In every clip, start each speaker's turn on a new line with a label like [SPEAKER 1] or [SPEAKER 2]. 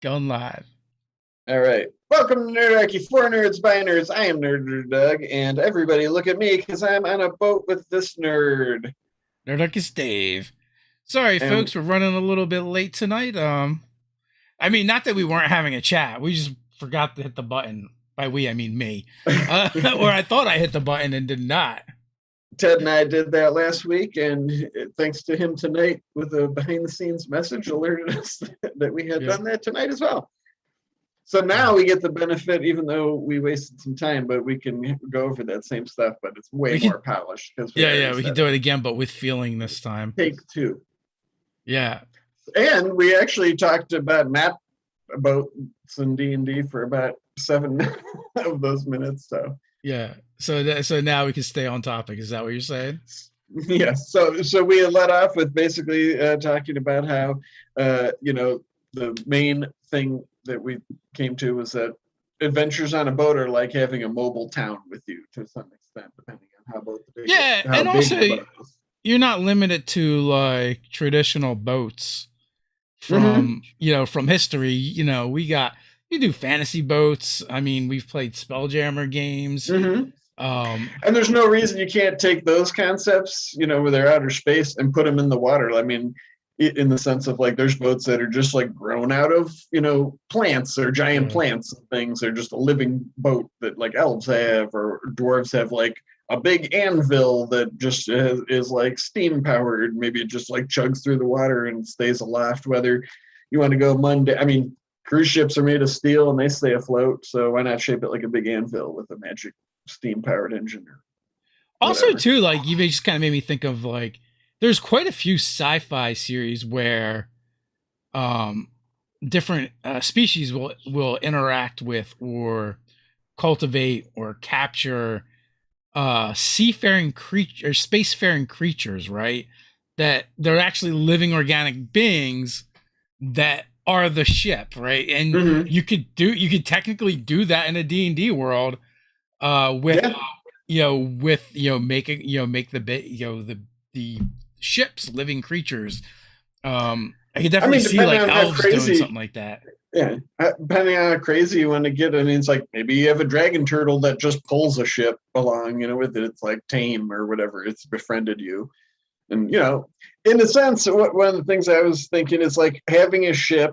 [SPEAKER 1] Going live.
[SPEAKER 2] All right. Welcome to Nerdarchy for Nerds by Nerds. I am Nerd Doug, and everybody look at me because I'm on a boat with this nerd.
[SPEAKER 1] Nerdarchy Dave. Sorry,
[SPEAKER 2] And
[SPEAKER 1] folks, we're running a little bit late tonight. I mean, not that we weren't having a chat. We just forgot to hit the button. By we, I mean me. Or I thought I hit the button and did not.
[SPEAKER 2] Ted and I did that last week, and thanks to him tonight with a behind-the-scenes message alerted us that we had
[SPEAKER 1] Yeah.
[SPEAKER 2] done that tonight as well. So now we get the benefit, even though we wasted some time, but we can go over that same stuff, but it's way
[SPEAKER 1] We
[SPEAKER 2] more
[SPEAKER 1] could,
[SPEAKER 2] polished because we
[SPEAKER 1] yeah,
[SPEAKER 2] already
[SPEAKER 1] we could
[SPEAKER 2] said
[SPEAKER 1] do
[SPEAKER 2] it.
[SPEAKER 1] it again, but with feeling this time.
[SPEAKER 2] Take two.
[SPEAKER 1] Yeah.
[SPEAKER 2] And we actually talked about map boats and D&D for about 7 of those minutes. So
[SPEAKER 1] Yeah. So now we can stay on topic. Is that what you're saying?
[SPEAKER 2] yes, so we had let off with basically talking about how the main thing that we came to was that adventures on a boat are like having a mobile town with you to some extent, depending on
[SPEAKER 1] Yeah,
[SPEAKER 2] how
[SPEAKER 1] and
[SPEAKER 2] big
[SPEAKER 1] also
[SPEAKER 2] the boat is.
[SPEAKER 1] you're not limited to like traditional boats
[SPEAKER 2] Mm-hmm.
[SPEAKER 1] from history. We do fantasy boats. I mean, we've played Spelljammer games.
[SPEAKER 2] Mm-hmm.
[SPEAKER 1] Um,
[SPEAKER 2] And there's no reason you can't take those concepts, where they're outer space and put them in the water. I mean, in the sense of like, there's boats that are just like grown out of, plants or giant
[SPEAKER 1] yeah.
[SPEAKER 2] plants and things. They're just a living boat that like elves have or dwarves have, like a big anvil that just is like steam powered. Maybe it just like chugs through the water and stays aloft. Whether you want to go Monday, I mean, cruise ships are made of steel and they stay afloat. So why not shape it like a big anvil with a magic steam powered engine or
[SPEAKER 1] Also,
[SPEAKER 2] whatever.
[SPEAKER 1] too, like you just kind of made me think of like there's quite a few sci-fi series where um different species will interact with or cultivate or capture seafaring creature or spacefaring creatures, right? That they're actually living organic beings that are the ship, right? And
[SPEAKER 2] Mm-hmm.
[SPEAKER 1] you could technically do that in a D&D world with
[SPEAKER 2] Yeah,
[SPEAKER 1] making make the bit the ships living creatures. I could
[SPEAKER 2] I
[SPEAKER 1] definitely
[SPEAKER 2] mean,
[SPEAKER 1] see
[SPEAKER 2] depending
[SPEAKER 1] like
[SPEAKER 2] on how
[SPEAKER 1] elves doing
[SPEAKER 2] crazy,
[SPEAKER 1] something like that.
[SPEAKER 2] yeah, depending on how crazy you want to get. I mean, it's like maybe you have a dragon turtle that just pulls a ship along, with it. It's like tame or whatever. It's befriended you, and in a sense, one of the things I was thinking is like having a ship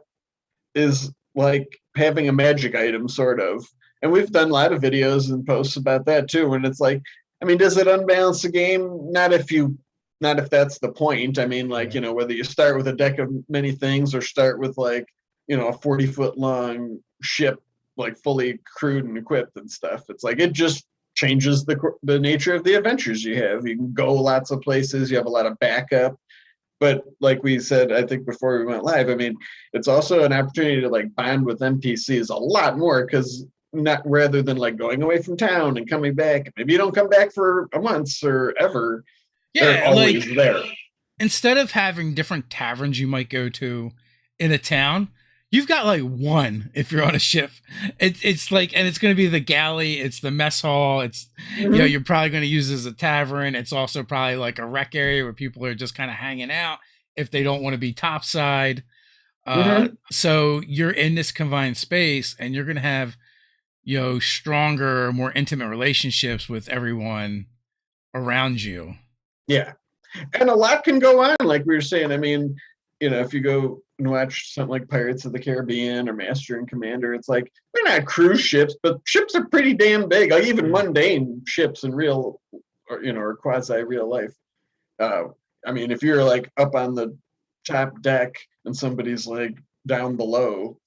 [SPEAKER 2] is like having a magic item, sort of. And we've done a lot of videos and posts about that too. And it's like, I mean, does it unbalance the game? Not if that's the point. I mean, like,
[SPEAKER 1] Yeah.
[SPEAKER 2] whether you start with a deck of many things or start with like, a 40-foot long ship, like fully crewed and equipped and stuff. It's like, it just changes the nature of the adventures you have. You can go lots of places. You have a lot of backup, but like we said, I think before we went live, I mean, it's also an opportunity to like bond with NPCs a lot more, because not rather than like going away from town and coming back. Maybe you don't come back for a month or ever. They're
[SPEAKER 1] Yeah,
[SPEAKER 2] always
[SPEAKER 1] like
[SPEAKER 2] there.
[SPEAKER 1] instead of having different taverns you might go to in a town, you've got like one if you're on a ship. It's like, and it's going to be the galley, it's the mess hall, it's
[SPEAKER 2] Mm-hmm.
[SPEAKER 1] you're probably going to use it as a tavern. It's also probably like a rec area where people are just kind of hanging out if they don't want to be topside.
[SPEAKER 2] Mm-hmm.
[SPEAKER 1] So you're in this confined space, and you're going to have stronger, more intimate relationships with everyone around you.
[SPEAKER 2] Yeah. And a lot can go on, like we were saying. I mean, if you go and watch something like Pirates of the Caribbean or Master and Commander, it's like they're not cruise ships, but ships are pretty damn big. Like even
[SPEAKER 1] Yeah.
[SPEAKER 2] mundane ships in real, or quasi real life. Uh, I mean, if you're like up on the top deck and somebody's like down below,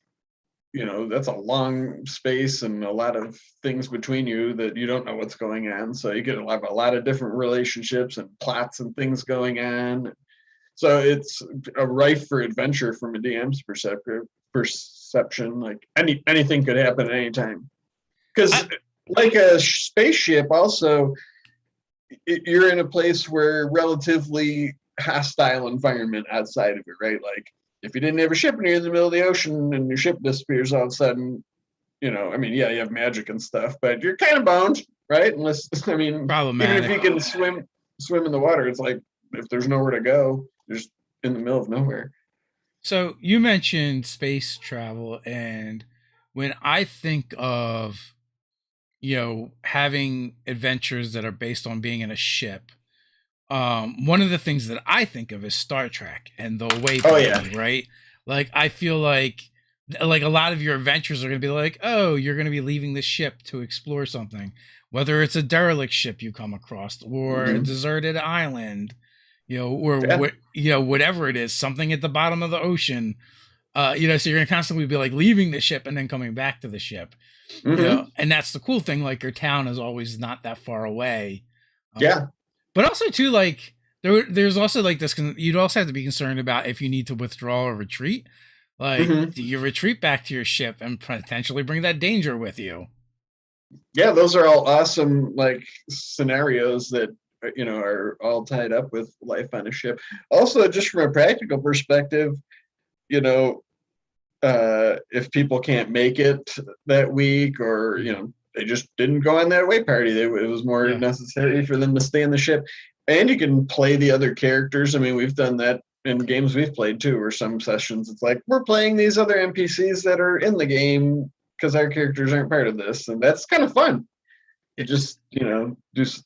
[SPEAKER 2] that's a long space and a lot of things between you that you don't know what's going on. So you get a lot of different relationships and plots and things going on. So it's a rife for adventure from a DM's perception. Like anything could happen at any time.
[SPEAKER 1] I,
[SPEAKER 2] Because like a spaceship, also you're in a place where relatively hostile environment outside of it, right? Like if you didn't have a ship and you're in the middle of the ocean and your ship disappears all of a sudden, I mean, yeah, you have magic and stuff, but you're kind of boned, right? Unless, I mean, even if
[SPEAKER 1] problematic.
[SPEAKER 2] you can swim in the water, it's like if there's nowhere to go, you're just in the middle of nowhere.
[SPEAKER 1] So you mentioned space travel, and when I think of, having adventures that are based on being in a ship, one of the things that I think of is Star Trek and the away
[SPEAKER 2] Oh yeah.
[SPEAKER 1] party, right? Like I feel like a lot of your adventures are going to be like, oh, you're going to be leaving the ship to explore something, whether it's a derelict ship you come across or a
[SPEAKER 2] Hmm.
[SPEAKER 1] deserted island, or
[SPEAKER 2] Yeah.
[SPEAKER 1] whatever it is, something at the bottom of the ocean. So you're going to constantly be like leaving the ship and then coming back to the ship.
[SPEAKER 2] Hmm.
[SPEAKER 1] And that's the cool thing. Like your town is always not that far away. Um,
[SPEAKER 2] Yeah.
[SPEAKER 1] but also too, like there's also like this. You'd also have to be concerned about if you need to withdraw or retreat. Like,
[SPEAKER 2] Hmm.
[SPEAKER 1] do you retreat back to your ship and potentially bring that danger with you?
[SPEAKER 2] Yeah, those are all awesome like scenarios that are all tied up with life on a ship. Also, just from a practical perspective, you know, if people can't make it that week, or
[SPEAKER 1] Mm.
[SPEAKER 2] they just didn't go on that way party, it was more
[SPEAKER 1] Yeah.
[SPEAKER 2] necessary for them to stay in the ship. And you can play the other characters. I mean, we've done that in games we've played too, or some sessions it's like we're playing these other NPCs that are in the game because our characters aren't part of this, and that's kind of fun to
[SPEAKER 1] It,
[SPEAKER 2] just do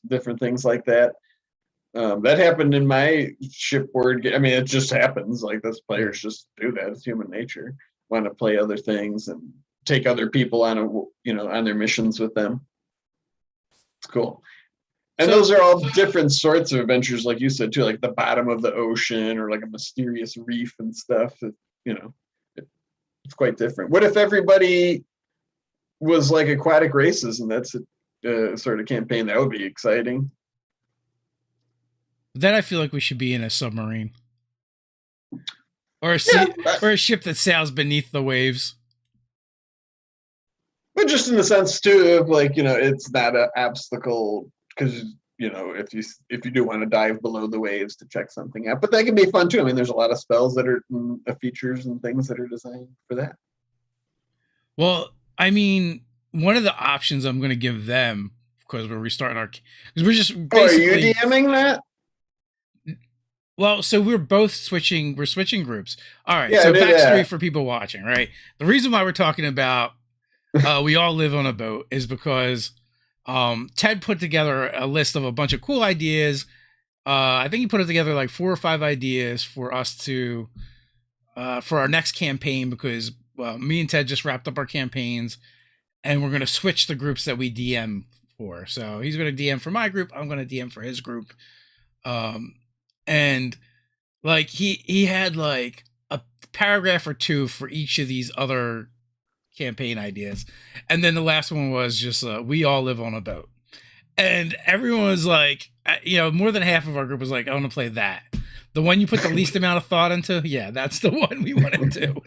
[SPEAKER 2] different things like that. That happened in my shipboard game. I mean, it just happens. Like those
[SPEAKER 1] yeah.
[SPEAKER 2] players just do that. It's human nature. Want to play other things and take other people on on their missions with them. It's cool. And
[SPEAKER 1] So
[SPEAKER 2] those are all different sorts of adventures, like you said too, like the bottom of the ocean or like a mysterious reef and stuff. You know, it, it's quite different. What if everybody was like aquatic races, and that's a sort of campaign that would be exciting.
[SPEAKER 1] then I feel like we should be in a submarine or a
[SPEAKER 2] Yeah,
[SPEAKER 1] sea or a ship that sails beneath the waves.
[SPEAKER 2] but just in the sense too of like it's not an obstacle because if you do want to dive below the waves to check something out, but that can be fun too. I mean, there's a lot of spells that are features and things that are designed for that.
[SPEAKER 1] Well, I mean, one of the options I'm going to give them because we're restarting our because we're just
[SPEAKER 2] Oh, are you
[SPEAKER 1] basically
[SPEAKER 2] DMing that?
[SPEAKER 1] well, so we're both switching. We're switching groups. All right.
[SPEAKER 2] Yeah, I
[SPEAKER 1] So
[SPEAKER 2] did
[SPEAKER 1] backstory
[SPEAKER 2] that.
[SPEAKER 1] for people watching. Right. The reason why we're talking about we all live on a boat is because Ted put together a list of a bunch of cool ideas. I think he put it together like 4 or 5 ideas for us to for our next campaign because me and Ted just wrapped up our campaigns and we're going to switch the groups that we DM for. So he's going to DM for my group. I'm going to DM for his group. Um, and like he had like a paragraph or two for each of these other campaign ideas, and then the last one was just we all live on a boat, and everyone was like, more than half of our group was like, I want to play that. The one you put the least amount of thought into, yeah, that's the one we want to do.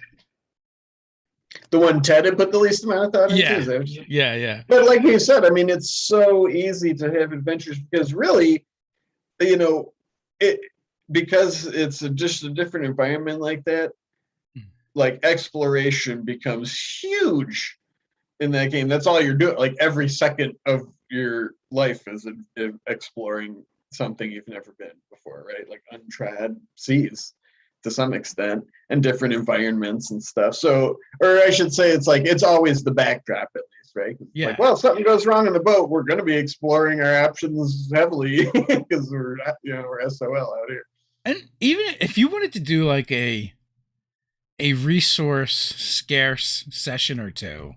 [SPEAKER 2] The one Ted had put the least amount of thought into,
[SPEAKER 1] Yeah,
[SPEAKER 2] is that what you?
[SPEAKER 1] yeah, yeah.
[SPEAKER 2] But like you said, I mean, it's so easy to have adventures because really, you know, it because it's just a different environment like that. Like exploration becomes huge in that game. That's all you're doing. Like every second of your life is exploring something you've never been before, right? Like untrad seas to some extent and different environments and stuff. So, or I should say, it's like it's always the backdrop at least, right? It's like,
[SPEAKER 1] Yeah.
[SPEAKER 2] well, if something goes wrong in the boat, we're going to be exploring our options heavily because we're SOL out here.
[SPEAKER 1] And even if you wanted to do like a resource scarce session or two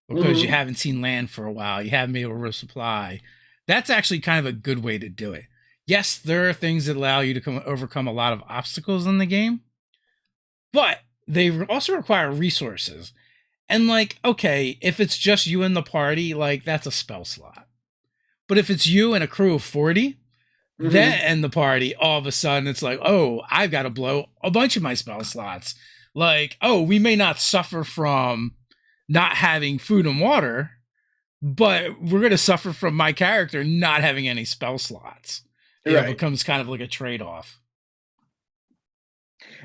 [SPEAKER 1] because you
[SPEAKER 2] Mm-hmm.
[SPEAKER 1] haven't seen land for a while, you haven't been able to resupply, that's actually kind of a good way to do it. Yes, there are things that allow you to overcome a lot of obstacles in the game, but they also require resources. And like, okay, if it's just you and the party, like that's a spell slot. But if it's you and a crew of 40,
[SPEAKER 2] Mm-hmm.
[SPEAKER 1] then and the party, all of a sudden it's like, oh, I've got to blow a bunch of my spell slots. Like, oh, we may not suffer from not having food and water, but we're going to suffer from my character not having any spell slots. It
[SPEAKER 2] Right.
[SPEAKER 1] becomes kind of like a trade off.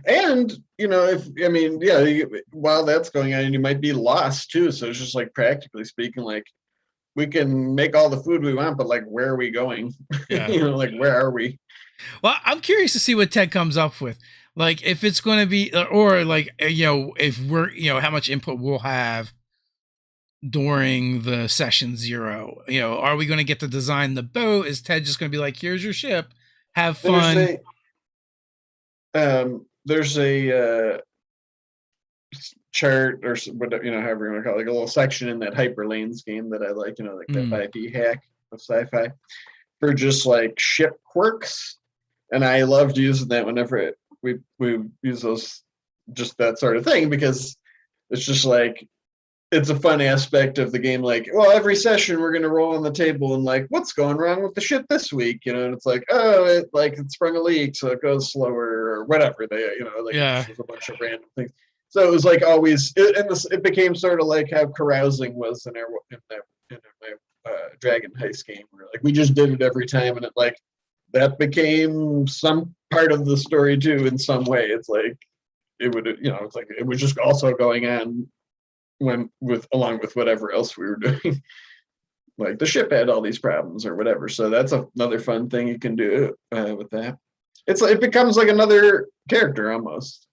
[SPEAKER 2] And if I mean, yeah, while that's going on, you might be lost too. So it's just like practically speaking, like we can make all the food we want, but like where are we going?
[SPEAKER 1] Yeah.
[SPEAKER 2] Like where are we?
[SPEAKER 1] Well, I'm curious to see what Ted comes up with. Like if it's going to be, or like if we're how much input we'll have during the session 0. Are we going to get to design the boat? Is Ted just going to be like, here's your ship, have
[SPEAKER 2] There's
[SPEAKER 1] fun?
[SPEAKER 2] a chart or whatever, however you want to call it, like a little section in that Hyperlanes game that I like, like that 5e hack of sci-fi for just like ship quirks. And I loved using that whenever we use those, just that sort of thing, because it's just like, it's a fun aspect of the game. Like, well, every session we're going to roll on the table and like, what's going wrong with the ship this week? And it's like, oh, it sprung a leak, so it goes slower or whatever.
[SPEAKER 1] Yeah.
[SPEAKER 2] There's a bunch of random things. So it was like always, it became sort of like how carousing was in my Dragon Heist game, where like we just did it every time, and it like that became some part of the story too in some way. It's like it would, it's like it was just also going on along with whatever else we were doing. Like the ship had all these problems or whatever. So that's another fun thing you can do with that. It becomes like another character almost,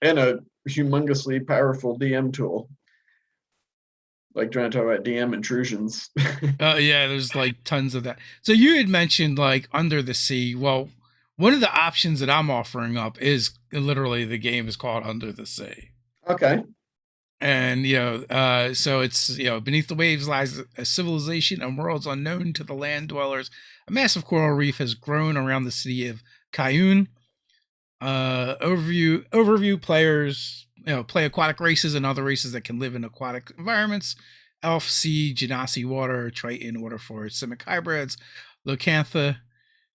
[SPEAKER 2] and a humongously powerful DM tool. Like trying to talk about DM intrusions.
[SPEAKER 1] Yeah, there's like tons of that. So you had mentioned like Under the Sea. Well, one of the options that I'm offering up is literally the game is called Under the Sea.
[SPEAKER 2] Okay.
[SPEAKER 1] And so it's beneath the waves lies a civilization and worlds unknown to the land dwellers. A massive coral reef has grown around the city of Kayun. Overview players play aquatic races and other races that can live in aquatic environments. Elf, sea, genasi, water, Triton, water forest, simic hybrids, Locantha,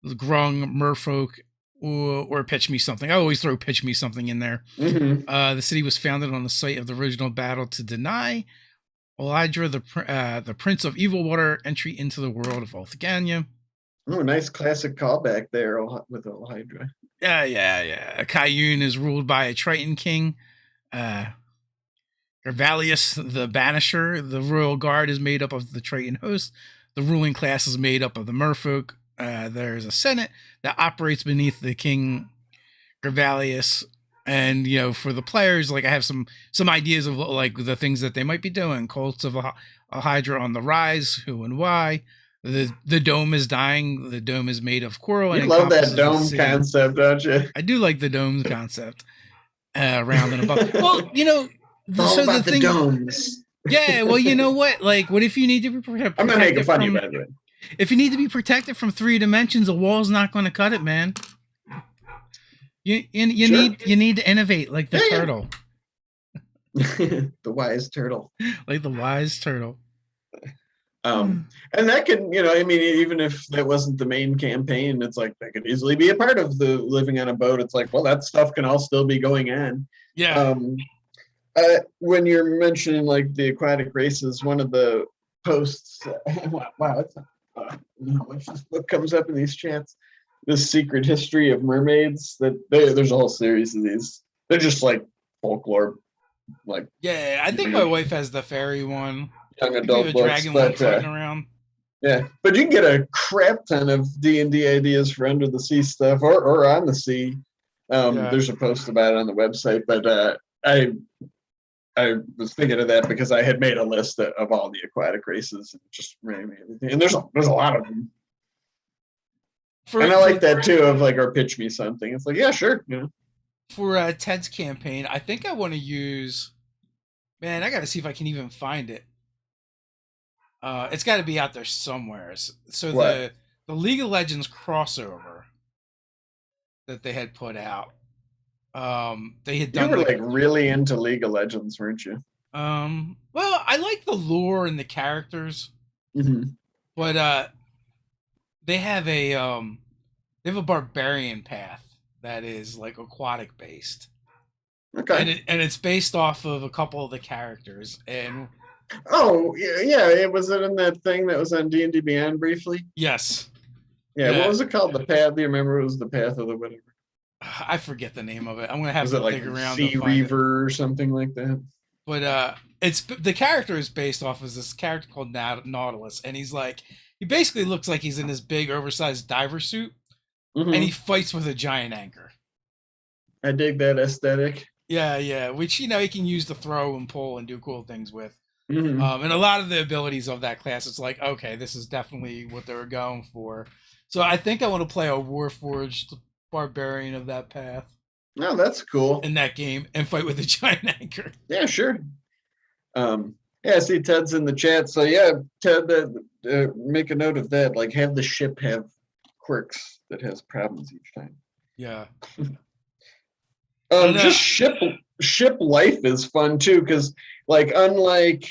[SPEAKER 1] Grung, merfolk, or pitch me something. I always throw pitch me something in there.
[SPEAKER 2] Mm-hmm.
[SPEAKER 1] The city was founded on the site of the original battle to deny Olydra, the prince of evil water, entry into the world of Ulthagania.
[SPEAKER 2] Oh, nice classic callback there with Olydra.
[SPEAKER 1] Yeah. Kayun is ruled by a Triton king. Gervalius, the Banisher. The royal guard is made up of the Triton host. The ruling class is made up of the merfolk. There's a senate that operates beneath the king Gervalius. And for the players, like I have some ideas of like the things that they might be doing. Cults of a Hydra on the rise. Who and why? The dome is dying. The dome is made of coral.
[SPEAKER 2] You
[SPEAKER 1] and
[SPEAKER 2] love that dome concept, don't you?
[SPEAKER 1] I do like the dome concept. Round and above. Well,
[SPEAKER 2] all about the domes.
[SPEAKER 1] Yeah, well, you know what? Like, what if you need to be protected?
[SPEAKER 2] I'm not making fun of you, by the way.
[SPEAKER 1] If you need to be protected from 3 dimensions, a wall's not going to cut it, man. You sure. need to innovate like the turtle.
[SPEAKER 2] The wise turtle.
[SPEAKER 1] Like the wise turtle.
[SPEAKER 2] And that can, even if that wasn't the main campaign, it's like that could easily be a part of the living on a boat. It's like, well, that stuff can all still be going on.
[SPEAKER 1] Yeah.
[SPEAKER 2] When you're mentioning like the aquatic races, one of the posts, wow, it's how much this book comes up in these chats. This secret history of mermaids, that there's a whole series of these. They're just like folklore, like.
[SPEAKER 1] Yeah, I think my wife has the fairy one.
[SPEAKER 2] Young adult books, but
[SPEAKER 1] floating around.
[SPEAKER 2] Yeah, but you can get a crap ton of D&D ideas for under the sea stuff or on the sea. There's a post about it on the website, but I was thinking of that because I had made a list of all the aquatic races and just ran everything. And there's a lot of them. And I like that too, of like, or pitch me something. It's like, yeah, sure.
[SPEAKER 1] For Ted's campaign, I think I want to use. Man, I got to see if I can even find it. It's got to be out there somewhere. So what? the League of Legends crossover that they had put out. They had done.
[SPEAKER 2] You were like really into League of Legends, weren't you?
[SPEAKER 1] Well, I like the lore and the characters, but they have a barbarian path that is like aquatic based.
[SPEAKER 2] Okay.
[SPEAKER 1] And it's based off of a couple of the characters and.
[SPEAKER 2] Oh yeah, was it in that thing that was on D&D Beyond briefly?
[SPEAKER 1] Yes.
[SPEAKER 2] Yeah. What was it called? The Path? Do you remember? It was the Path of the whatever.
[SPEAKER 1] I forget the name of it. I'm gonna have to dig around.
[SPEAKER 2] Sea Reaver or something like that.
[SPEAKER 1] But it's the character is based off of this character called Nautilus, and he basically looks like he's in this big oversized diver suit, and he fights with a giant anchor.
[SPEAKER 2] I dig that aesthetic.
[SPEAKER 1] Yeah, which you can use to throw and pull and do cool things with.
[SPEAKER 2] Hmm.
[SPEAKER 1] And a lot of the abilities of that class, it's like, okay, this is definitely what they were going for. So I think I want to play a Warforged barbarian of that path
[SPEAKER 2] No, that's cool.
[SPEAKER 1] in that game and fight with a giant anchor.
[SPEAKER 2] Yeah, sure. Yeah, I see Ted's in the chat. So yeah, Ted, make a note of that. Like, have the ship have quirks that has problems each time.
[SPEAKER 1] Yeah. I don't know.
[SPEAKER 2] Just ship life is fun too, because like unlike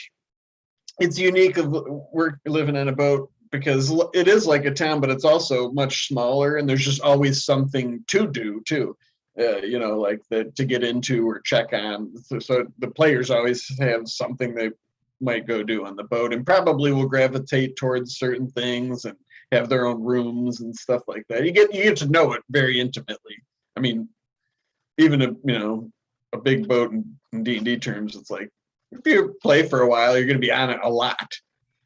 [SPEAKER 2] it's unique of we're living in a boat because it is like a town, but it's also much smaller, and there's just always something to do too. Like to get into or check on. So the players always have something they might go do on the boat, and probably will gravitate towards certain things and have their own rooms and stuff like that. You get to know it very intimately. I mean, even a big boat in D&D terms, it's like if you play for a while, you're going to be on it a lot.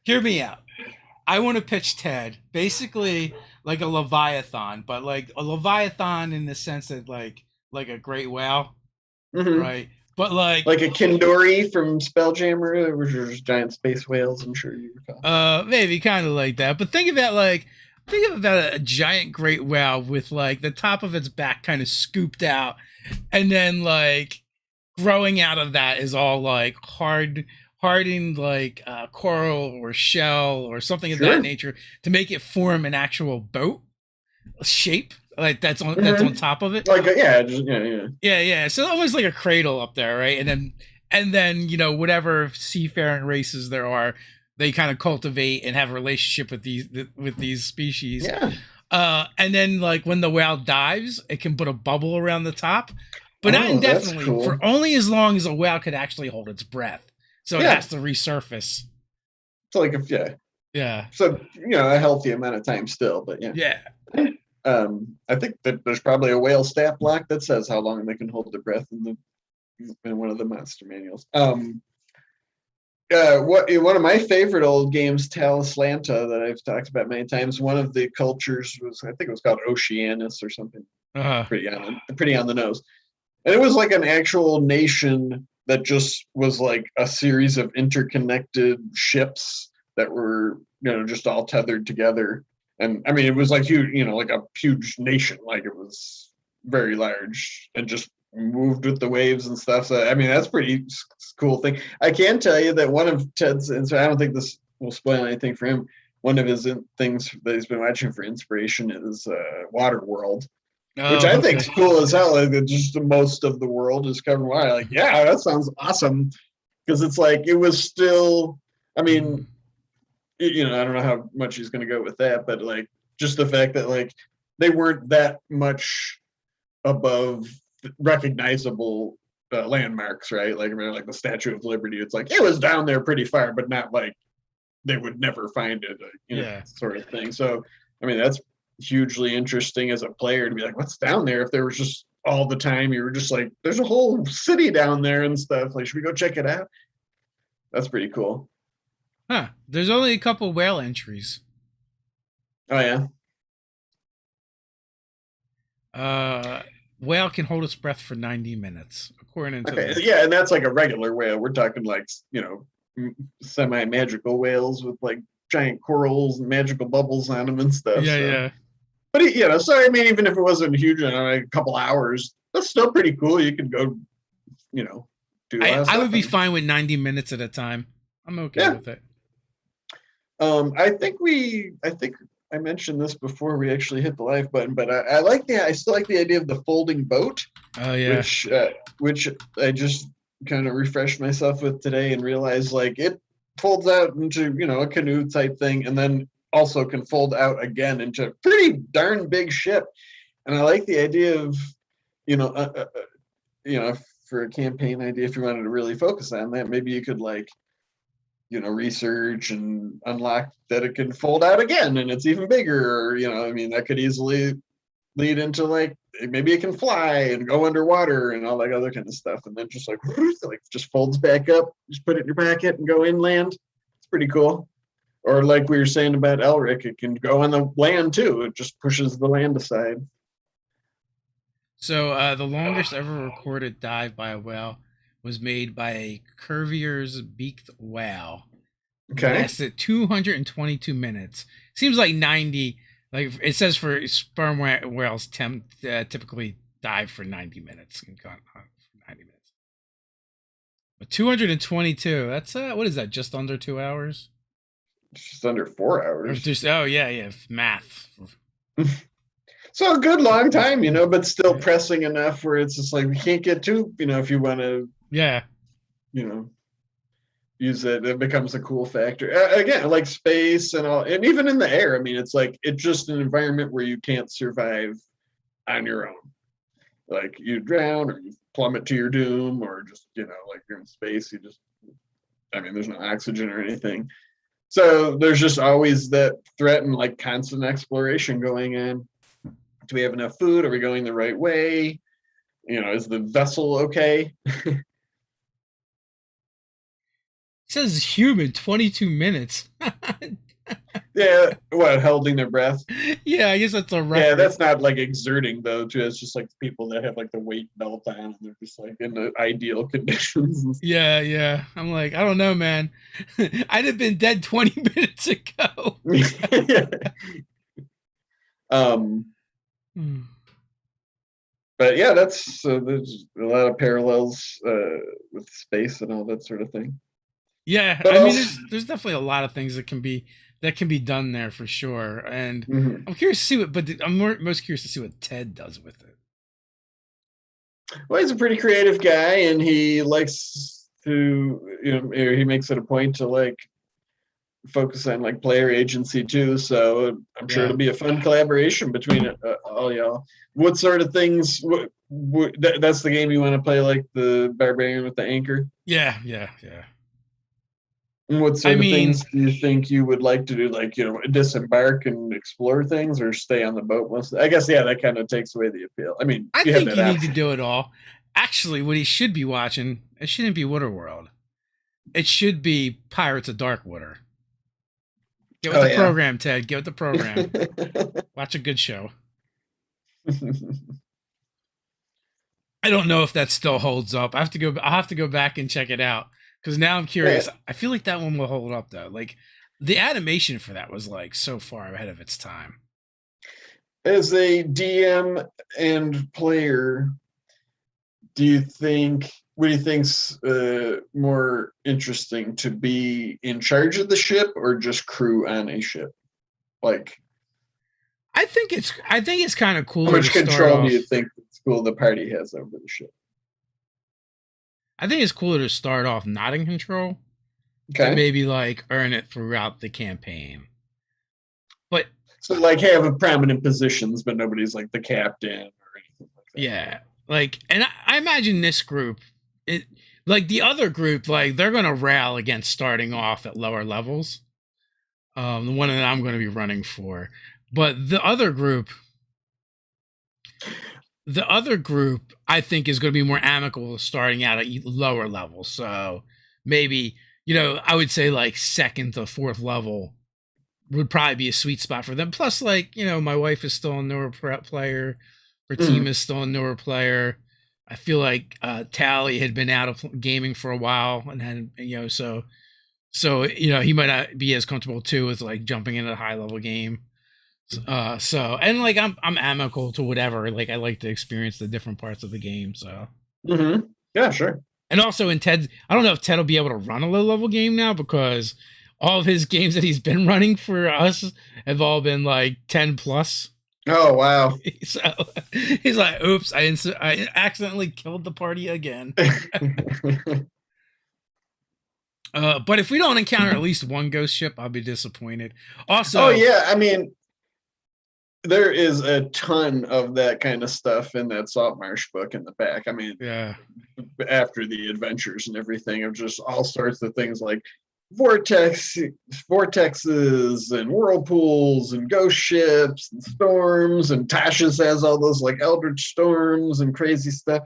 [SPEAKER 1] Hear me out. I want to pitch Ted basically like a Leviathan, but like a Leviathan in the sense that like a great whale,
[SPEAKER 2] Mm-hmm.
[SPEAKER 1] right? But like
[SPEAKER 2] a Kindori from Spelljammer, which are just giant space whales. I'm sure you recall.
[SPEAKER 1] Maybe kind of like that. But think about a giant great whale with like the top of its back kind of scooped out, and then like growing out of that is all like hardened like coral or shell or something of that nature to make it form an actual boat shape like that's on top of it.
[SPEAKER 2] Like yeah.
[SPEAKER 1] So almost like a cradle up there, right? And then whatever seafaring races there are, they kind of cultivate and have a relationship with these species.
[SPEAKER 2] Yeah.
[SPEAKER 1] And then like when the whale dives, it can put a bubble around the top, but not indefinitely,
[SPEAKER 2] cool.
[SPEAKER 1] for only as long as a whale could actually hold its breath. So it has to resurface.
[SPEAKER 2] So like
[SPEAKER 1] yeah.
[SPEAKER 2] So a healthy amount of time still, but yeah.
[SPEAKER 1] Yeah.
[SPEAKER 2] I think that there's probably a whale stat block that says how long they can hold their breath in one of the monster manuals. One of my favorite old games, Talislanta, that I've talked about many times. One of the cultures I think it was called Oceanus or something. Pretty on the nose, and it was like an actual nation that just was like a series of interconnected ships that were just all tethered together. And I mean, it was like huge, like a huge nation, like it was very large and just moved with the waves and stuff. So I mean, that's pretty cool thing. I can tell you that one of Ted's, and so I don't think this will spoil anything for him. One of his things that he's been watching for inspiration is Waterworld, which I think is cool as hell. Like, just most of the world is covered in water. Like, yeah, that sounds awesome, because it's like it was still. I mean, I don't know how much he's going to go with that, but like just the fact that like they weren't that much above recognizable landmarks, right? Like I mean, like the Statue of Liberty, it's like it was down there pretty far, but not like they would never find it, sort of thing. So I mean, that's hugely interesting as a player to be like, what's down there? If there was just all the time you were just like, there's a whole city down there and stuff. Like, should we go check it out? That's pretty cool.
[SPEAKER 1] Huh. There's only a couple whale entries.
[SPEAKER 2] Oh yeah.
[SPEAKER 1] Whale can hold its breath for 90 minutes, according to
[SPEAKER 2] yeah, and that's like a regular whale. We're talking like semi-magical whales with like giant corals and magical bubbles on them and stuff.
[SPEAKER 1] Yeah.
[SPEAKER 2] But so I mean, even if it wasn't huge, like a couple hours, that's still pretty cool. You could go, do.
[SPEAKER 1] I would be fine with 90 minutes at a time. I'm okay with it.
[SPEAKER 2] I think I mentioned this before we actually hit the live button, but I still like the idea of the folding boat.
[SPEAKER 1] Oh yeah.
[SPEAKER 2] Which I just kind of refreshed myself with today and realized like it folds out into a canoe type thing, and then also can fold out again into a pretty darn big ship. And I like the idea of for a campaign idea, if you wanted to really focus on that, maybe you could like research and unlock that it can fold out again and it's even bigger, or I mean, that could easily lead into like maybe it can fly and go underwater and all that other kind of stuff, and then just like just folds back up, just put it in your pocket and go inland. It's pretty cool. Or like we were saying about Elric, it can go on the land too. It just pushes the land aside.
[SPEAKER 1] So the longest ever recorded dive by a whale was made by a Cuvier's beaked whale. It
[SPEAKER 2] Okay.
[SPEAKER 1] lasted 222 minutes. Seems like 90. Like it says for sperm whales, typically dive for 90 minutes and go on for 90 minutes. But 222. That's what is that? Just under 2 hours?
[SPEAKER 2] Just under 4
[SPEAKER 1] Or
[SPEAKER 2] hours.
[SPEAKER 1] just yeah, math.
[SPEAKER 2] So a good long
[SPEAKER 1] Just,
[SPEAKER 2] time, but still pressing enough where it's just like we can't get too, if you want to,
[SPEAKER 1] yeah.
[SPEAKER 2] you know, use it, it becomes a cool factor. Again, like space and all, and even in the air. I mean, it's like it's just an environment where you can't survive on your own. Like you drown or you plummet to your doom, or just like you're in space. You just, I mean, there's no oxygen or anything. So there's just always that threat and like constant exploration going on. Do we have enough food? Are we going the right way? Is the vessel okay?
[SPEAKER 1] It says human 22 minutes.
[SPEAKER 2] Yeah, what, holding their breath?
[SPEAKER 1] Yeah, I guess that's a
[SPEAKER 2] Yeah,
[SPEAKER 1] record.
[SPEAKER 2] that's not like exerting though, too. It's just like people that have like the weight belt on and they're just like in the ideal conditions.
[SPEAKER 1] Yeah, yeah. I'm like, I don't know, man. I'd have been dead 20 minutes ago.
[SPEAKER 2] um,
[SPEAKER 1] Hmm.
[SPEAKER 2] but yeah, there's a lot of parallels with space and all that sort of thing.
[SPEAKER 1] Yeah,
[SPEAKER 2] But
[SPEAKER 1] I mean,
[SPEAKER 2] also,
[SPEAKER 1] there's definitely a lot of things that can be done there for sure, and
[SPEAKER 2] mhm.
[SPEAKER 1] I'm curious to see what. But I'm most curious to see what Ted does with it.
[SPEAKER 2] Well, he's a pretty creative guy, and he likes to, he makes it a point to like focus on like player agency too. So I'm sure
[SPEAKER 1] Yeah,
[SPEAKER 2] it'll be a fun collaboration between all y'all. What sort of things? That's the game you want to play, like the barbarian with the anchor.
[SPEAKER 1] yeah, yeah, yeah.
[SPEAKER 2] And what
[SPEAKER 1] I
[SPEAKER 2] sort of
[SPEAKER 1] mean,
[SPEAKER 2] things do you think you would like to do? Like, disembark and explore things, or stay on the boat most? I guess, yeah, that kind of takes away the appeal. I mean,
[SPEAKER 1] I
[SPEAKER 2] you have
[SPEAKER 1] think
[SPEAKER 2] that
[SPEAKER 1] you need to
[SPEAKER 2] option.
[SPEAKER 1] do it all. Actually, what he should be watching, it shouldn't be Waterworld. It should be Pirates of Darkwater. Get with
[SPEAKER 2] Oh
[SPEAKER 1] the
[SPEAKER 2] yeah.
[SPEAKER 1] program, Ted. Get with the program. Watch a good show. I don't know if that still holds up. I'll have to go back and check it out because now I'm
[SPEAKER 2] Yeah.
[SPEAKER 1] curious. I feel like that one will hold up though. Like the animation for that was like so far ahead of its time.
[SPEAKER 2] As a DM and player, what do you think's more interesting, to be in charge of the ship or just crew on a ship? Like,
[SPEAKER 1] I think it's kind of
[SPEAKER 2] how
[SPEAKER 1] cooler to
[SPEAKER 2] much
[SPEAKER 1] start
[SPEAKER 2] control do you
[SPEAKER 1] off.
[SPEAKER 2] think the school the party has over the ship?
[SPEAKER 1] I think it's cooler to start off not in control than
[SPEAKER 2] Okay.
[SPEAKER 1] maybe like earn it throughout the campaign. But
[SPEAKER 2] So like have prominent positions, but nobody's like the captain or anything like that.
[SPEAKER 1] yeah, like, and I imagine this group, it like the other group, like they're gonna rail against starting off at lower levels. The one that I'm going to be running for. But the other group, I think is going to be more amicable starting out at lower levels. So maybe I would say like second to fourth level would probably be a sweet spot for them. Plus, like my wife is still a newer player, her team
[SPEAKER 2] Mm.
[SPEAKER 1] is still a newer player. I feel like Tally had been out of gaming for a while and had so he might not be as comfortable too with like jumping into a high level game. So and like I'm amicable to whatever. Like I like to experience the different parts of the game. So
[SPEAKER 2] Mm-hmm. Yeah, sure.
[SPEAKER 1] and also in Ted, I don't know if Ted will be able to run a low level game now because all of his games that he's been running for us have all been like 10 plus.
[SPEAKER 2] Oh wow.
[SPEAKER 1] So he's like, "Oops, I accidentally killed the party again." But if we don't encounter at least one ghost ship, I'll be disappointed.
[SPEAKER 2] Oh
[SPEAKER 1] Also,
[SPEAKER 2] yeah, I mean, there is a ton of that kind of stuff in that Saltmarsh book in the back. I mean,
[SPEAKER 1] yeah,
[SPEAKER 2] after the adventures and everything, of just all sorts of things like vortexes and whirlpools and ghost ships and storms, and Tasha's has all those like eldritch storms and crazy stuff.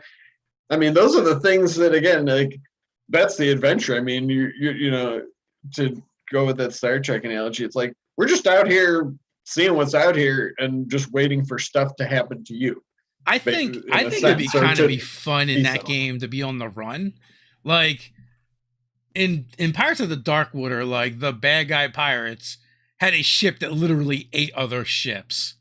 [SPEAKER 2] I mean, those are the things that, again, like, that's the adventure. I mean, to go with that Star Trek analogy, it's like we're just out here seeing what's out here and just waiting for stuff to happen to you.
[SPEAKER 1] I
[SPEAKER 2] in a
[SPEAKER 1] think it'd be
[SPEAKER 2] sense, or
[SPEAKER 1] kind of
[SPEAKER 2] to
[SPEAKER 1] be fun in
[SPEAKER 2] be
[SPEAKER 1] that
[SPEAKER 2] so.
[SPEAKER 1] game to be on the run. Like in Pirates of the Dark Water, like the bad guy pirates had a ship that literally ate other ships.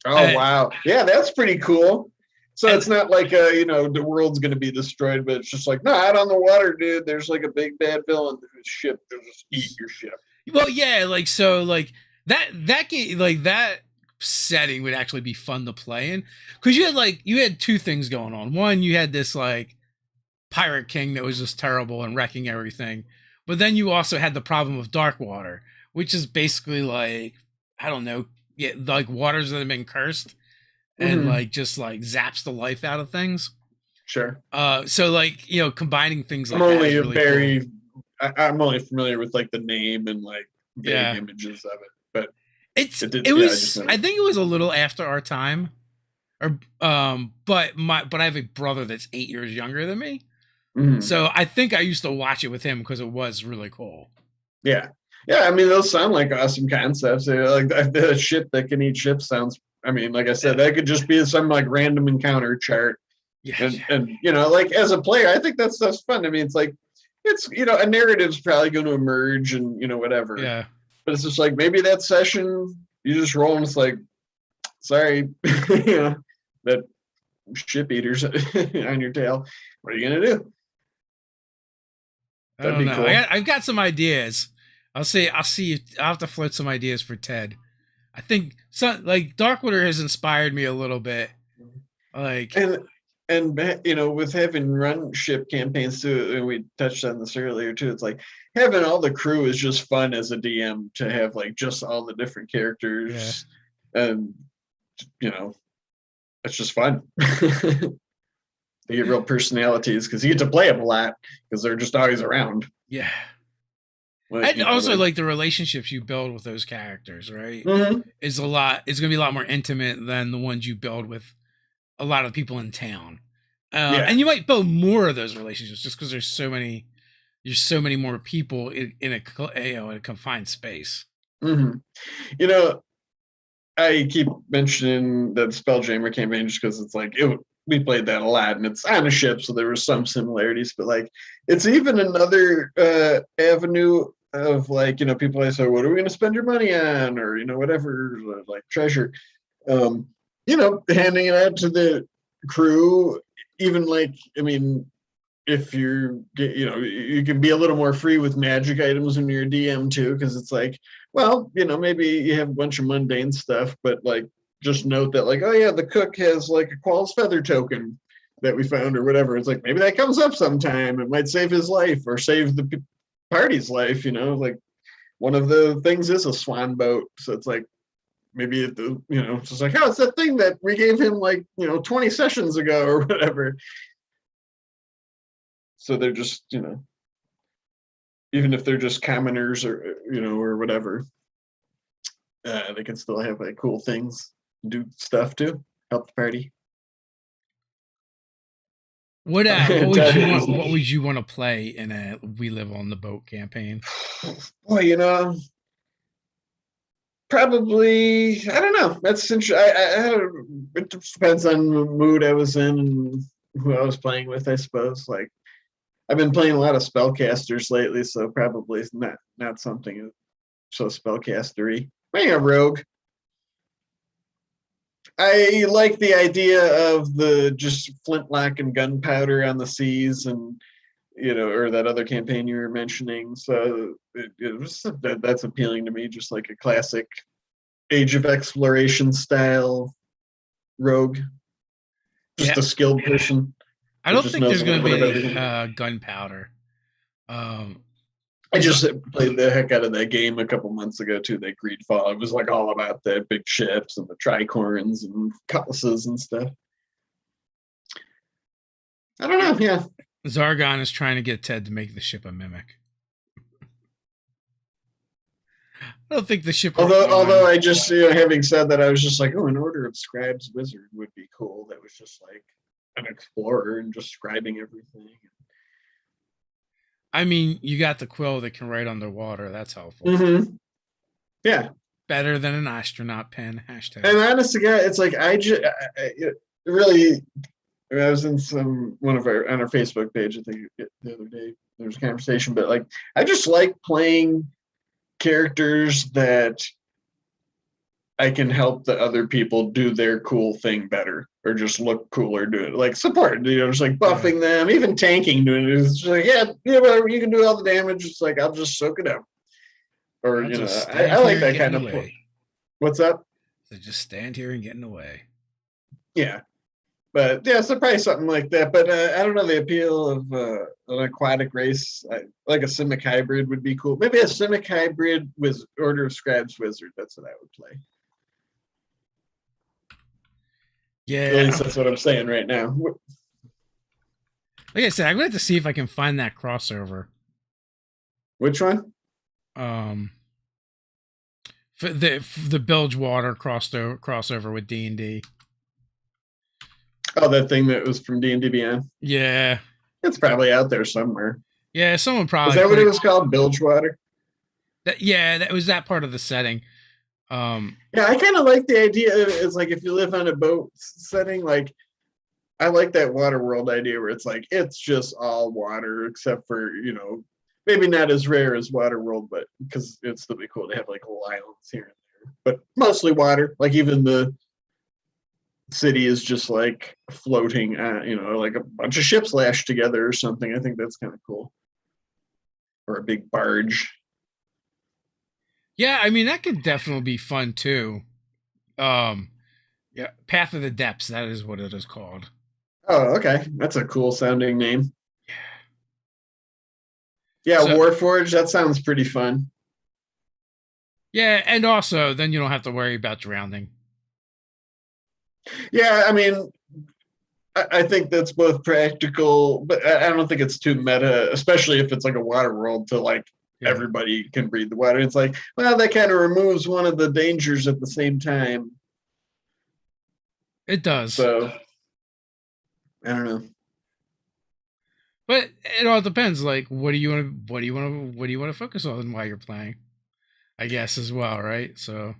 [SPEAKER 2] Oh
[SPEAKER 1] And,
[SPEAKER 2] wow, yeah, that's pretty cool. So
[SPEAKER 1] and
[SPEAKER 2] it's not like the world's gonna be destroyed, but it's just like no, out on the water, dude. There's like a big bad villain whose ship. They'll just eat your ship.
[SPEAKER 1] well, yeah, like so, like that game, like that setting would actually be fun to play in because you had two things going on. One, you had this like pirate king that was just terrible and wrecking everything, but then you also had the problem of dark water, which is basically like I don't know, yeah, like waters that have been cursed and
[SPEAKER 2] Hmm.
[SPEAKER 1] like just like zaps the life out of things.
[SPEAKER 2] Sure.
[SPEAKER 1] So like combining things
[SPEAKER 2] I'm
[SPEAKER 1] like that is
[SPEAKER 2] only
[SPEAKER 1] really cool.
[SPEAKER 2] very, I'm only familiar with like the name and like vague
[SPEAKER 1] Yeah,
[SPEAKER 2] images of it, but
[SPEAKER 1] it's
[SPEAKER 2] it did.
[SPEAKER 1] it
[SPEAKER 2] Yeah, I just
[SPEAKER 1] was
[SPEAKER 2] know.
[SPEAKER 1] I think it was a little after our time, or but I have a brother that's 8 years younger than me,
[SPEAKER 2] Mhm.
[SPEAKER 1] so I think I used to watch it with him because it was really cool.
[SPEAKER 2] Yeah, yeah. I mean, those sound like awesome concepts. Like the ship that can eat ships sounds. I mean, like I said,
[SPEAKER 1] Yeah,
[SPEAKER 2] that could just be some like random encounter chart,
[SPEAKER 1] yeah,
[SPEAKER 2] and like as a player, I think that's fun. I mean, it's like it's a narrative's probably going to emerge and whatever,
[SPEAKER 1] yeah.
[SPEAKER 2] but it's just like maybe that session you just roll and it's like sorry, that ship eaters on your tail. What are you gonna do?
[SPEAKER 1] I
[SPEAKER 2] That'd
[SPEAKER 1] don't
[SPEAKER 2] be
[SPEAKER 1] know.
[SPEAKER 2] cool.
[SPEAKER 1] I've got some ideas. I'll see. I'll have to float some ideas for Ted. I think like Darkwater has inspired me a little bit. Like,
[SPEAKER 2] And with having run ship campaigns too, and we touched on this earlier too. It's like having all the crew is just fun as a DM to have like just all the different
[SPEAKER 1] yeah,
[SPEAKER 2] characters, and you know it's just fun. They get real personalities because you get to play them a lot because they're just always around.
[SPEAKER 1] yeah.
[SPEAKER 2] Like
[SPEAKER 1] And also
[SPEAKER 2] like.
[SPEAKER 1] like the relationships you build with those characters, right?
[SPEAKER 2] Mhm.
[SPEAKER 1] Is a lot. It's gonna be a lot more intimate than the ones you build with a lot of people in town.
[SPEAKER 2] Yeah.
[SPEAKER 1] And you might build more of those relationships just because there's so many more people in in a confined space.
[SPEAKER 2] Hmm. You know, I keep mentioning the Spelljammer campaign just because it's like we played that a lot and it's on a ship, so there were some similarities, but like it's even another avenue of like people always say, "What are we going to spend your money on?" or whatever, like treasure. Um, handing it out to the crew, even like I mean, if you can be a little more free with magic items when you're a DM too, because it's like, well, maybe you have a bunch of mundane stuff, but like just note that like, oh yeah, the cook has like a Qual's feather token that we found or whatever. It's like maybe that comes up sometime. It might save his life or save the party's life. Like one of the things is a swan boat, so it's like maybe it's just like, oh, it's that thing that we gave him like 20 sessions ago or whatever. So they're just even if they're just commoners or whatever, they can still have like cool things, do stuff too, help the party.
[SPEAKER 1] What would you want? What would you want to play in a We Live on the Boat campaign?
[SPEAKER 2] Boy, probably I don't know. That's interesting. It depends on the mood I was in and who I was playing with, I suppose. Like I've been playing a lot of spellcasters lately, so probably not something so spellcastery. Maybe a rogue. I like the idea of the just flintlock and gunpowder on the seas, and or that other campaign you were mentioning. So that's appealing to me. Just like a classic Age of Exploration style rogue, just
[SPEAKER 1] Yeah,
[SPEAKER 2] a skilled person
[SPEAKER 1] I
[SPEAKER 2] that
[SPEAKER 1] don't
[SPEAKER 2] just
[SPEAKER 1] think
[SPEAKER 2] knows
[SPEAKER 1] there's
[SPEAKER 2] a little
[SPEAKER 1] going to
[SPEAKER 2] bit
[SPEAKER 1] be
[SPEAKER 2] of
[SPEAKER 1] any
[SPEAKER 2] everything.
[SPEAKER 1] gunpowder. Um,
[SPEAKER 2] I
[SPEAKER 1] is
[SPEAKER 2] just played the heck out of that game a couple months ago too. That Greedfall. It was like all about the big ships and the tricorns and cutlasses and stuff. I don't know. Yeah.
[SPEAKER 1] Zargon is trying to get Ted to make the ship a mimic. I don't think the ship we're
[SPEAKER 2] Although
[SPEAKER 1] on.
[SPEAKER 2] I just having said that, I was just like, oh, an order of scribes wizard would be cool. That was just like an explorer and just scribing everything.
[SPEAKER 1] I mean, you got the quill that can write underwater. That's helpful.
[SPEAKER 2] Mm-hmm. Yeah.
[SPEAKER 1] Better than an astronaut pen. Hashtag.
[SPEAKER 2] And honestly, God, it's like it really. I was in one of our on our Facebook page. I think the other day there was a conversation, but like I just like playing characters that I can help the other people do their cool thing better, or just look cooler doing it. Like support, just like buffing them, even tanking doing it. It's just like, yeah, whatever, you can do all the damage. It's like I'll just soak it up. Or
[SPEAKER 1] I'll just
[SPEAKER 2] I
[SPEAKER 1] stand here
[SPEAKER 2] like
[SPEAKER 1] and
[SPEAKER 2] that
[SPEAKER 1] get
[SPEAKER 2] kind
[SPEAKER 1] in
[SPEAKER 2] of
[SPEAKER 1] the way.
[SPEAKER 2] What's up?
[SPEAKER 1] So just stand here and get in the way.
[SPEAKER 2] Yeah. But yeah, so probably something like that. But I don't know, the appeal of an aquatic race, like a Simic hybrid would be cool. Maybe a Simic hybrid with Order of Scribes Wizard. That's what I would play.
[SPEAKER 1] Yeah.
[SPEAKER 2] At least that's what I'm saying right now.
[SPEAKER 1] Like I said, I'm going to have to see if I can find that crossover.
[SPEAKER 2] Which one?
[SPEAKER 1] For the Bilgewater crossover with D&D.
[SPEAKER 2] Oh, that thing that was from D&D Beyond?
[SPEAKER 1] Yeah.
[SPEAKER 2] It's probably out there somewhere.
[SPEAKER 1] Yeah, someone probably...
[SPEAKER 2] Is that what it was called? Bilgewater?
[SPEAKER 1] That was that part of the setting.
[SPEAKER 2] Yeah, I kind of like the idea. It's like if you live on a boat setting, like I like that water world idea where it's like it's just all water except for maybe not as rare as water world, but because it'd still be cool to have like little islands here and there, but mostly water. Like even the city is just like floating, like a bunch of ships lashed together or something. I think that's kind of cool. Or a big barge.
[SPEAKER 1] Yeah, I mean that could definitely be fun too. Yeah, Path of the Depths, that is what it is called.
[SPEAKER 2] Oh, okay. That's a cool sounding name. Yeah, so, Warforged, that sounds pretty fun.
[SPEAKER 1] Yeah, and also then you don't have to worry about drowning.
[SPEAKER 2] Yeah, I mean, I think that's both practical, but I don't think it's too meta, especially if it's like a water world to like everybody can breathe the water. It's like, well, that kind of removes one of the dangers at the same time.
[SPEAKER 1] It does.
[SPEAKER 2] So I don't know.
[SPEAKER 1] But it all depends. Like, what do you want to focus on while you're playing? I guess as well, right? So,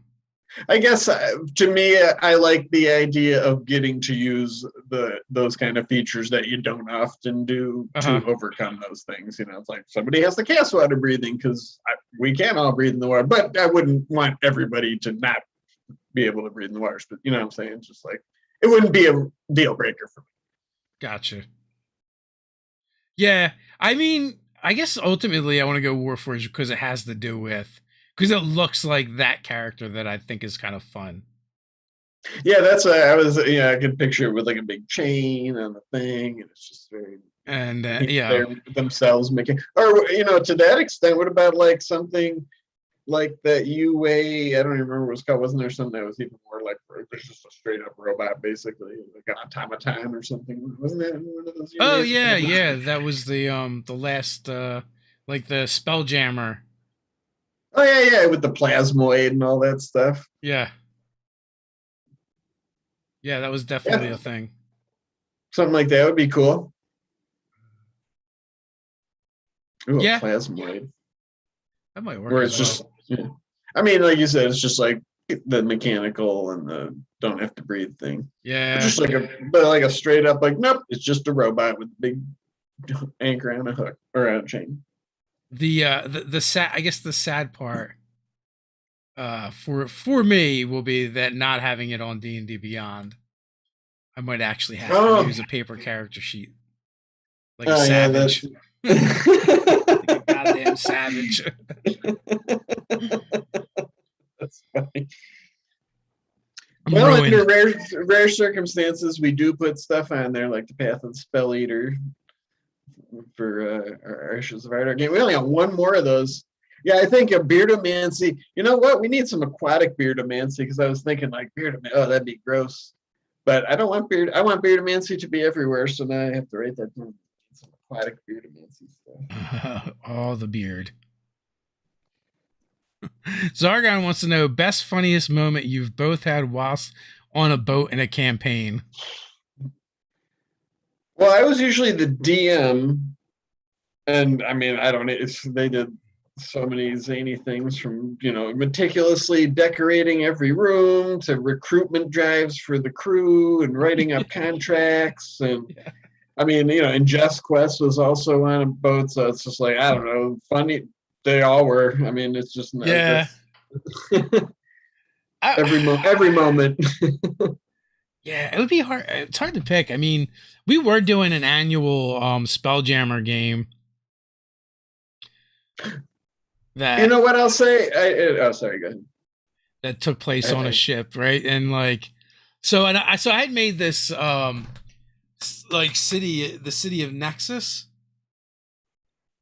[SPEAKER 2] I guess to me, I like the idea of getting to use those kind of features that you don't often do to overcome those things. It's like somebody has to cast water breathing because we can't all breathe in the water, but I wouldn't want everybody to not be able to breathe in the water. But you know what I'm saying? It's just like it wouldn't be a deal breaker for me.
[SPEAKER 1] Gotcha. Yeah, I mean, I guess ultimately I want to go Warforged because it has to do with because it looks like that character that I think is kind of fun.
[SPEAKER 2] Yeah, that's what I was. Yeah, I could picture it with like a big chain and the thing, and it's just very.
[SPEAKER 1] And
[SPEAKER 2] they're themselves making, or to that extent, what about like something like that UA? I don't even remember what it was called. Wasn't there something that was even more like there's just a straight up robot, basically, like an automaton or something? Wasn't that one of those?
[SPEAKER 1] Oh yeah, that was the last like the Spelljammer.
[SPEAKER 2] Oh yeah, with the plasmoid and all that stuff.
[SPEAKER 1] Yeah, that was definitely a thing.
[SPEAKER 2] Something like that would be cool. Ooh,
[SPEAKER 1] yeah,
[SPEAKER 2] plasmoid.
[SPEAKER 1] That might work.
[SPEAKER 2] Where it's just, I mean, like you said, it's just like the mechanical and the don't have to breathe thing.
[SPEAKER 1] Yeah,
[SPEAKER 2] but just like a straight up like nope, it's just a robot with a big anchor on a hook or on a chain.
[SPEAKER 1] The sad, I guess the sad part for me will be that not having it on D&D Beyond, I might actually have to use a paper character sheet like a savage. Like a goddamn savage.
[SPEAKER 2] That's funny. Well, under rare circumstances, we do put stuff on there like the Path of the Spell Eater for our Ashes of Ardor game. We only got one more of those. Yeah, I think a beardomancy. You know what? We need some aquatic beardomancy because I was thinking like beardomancy. Oh, that'd be gross. But I don't want I want beardomancy to be everywhere. So now I have to write that down. Some aquatic beardomancy stuff.
[SPEAKER 1] All the beard. Zargon wants to know best funniest moment you've both had whilst on a boat in a campaign.
[SPEAKER 2] Well, I was usually the DM, and I mean, I don't know if they did so many zany things, from meticulously decorating every room to recruitment drives for the crew and writing up contracts. And
[SPEAKER 1] Yeah.
[SPEAKER 2] I mean, and Jeff's Quest was also on a boat, so it's just like, I don't know, funny. They all were. I mean, it's just
[SPEAKER 1] Yeah.
[SPEAKER 2] that's
[SPEAKER 1] I,
[SPEAKER 2] every moment.
[SPEAKER 1] yeah, it would be hard. It's hard to pick. I mean, we were doing an annual Spelljammer game
[SPEAKER 2] You
[SPEAKER 1] that
[SPEAKER 2] know what I'll say? Oh, sorry, go ahead.
[SPEAKER 1] that took place on a
[SPEAKER 2] I,
[SPEAKER 1] ship, right? And like, so I had made this like the city of Nexus,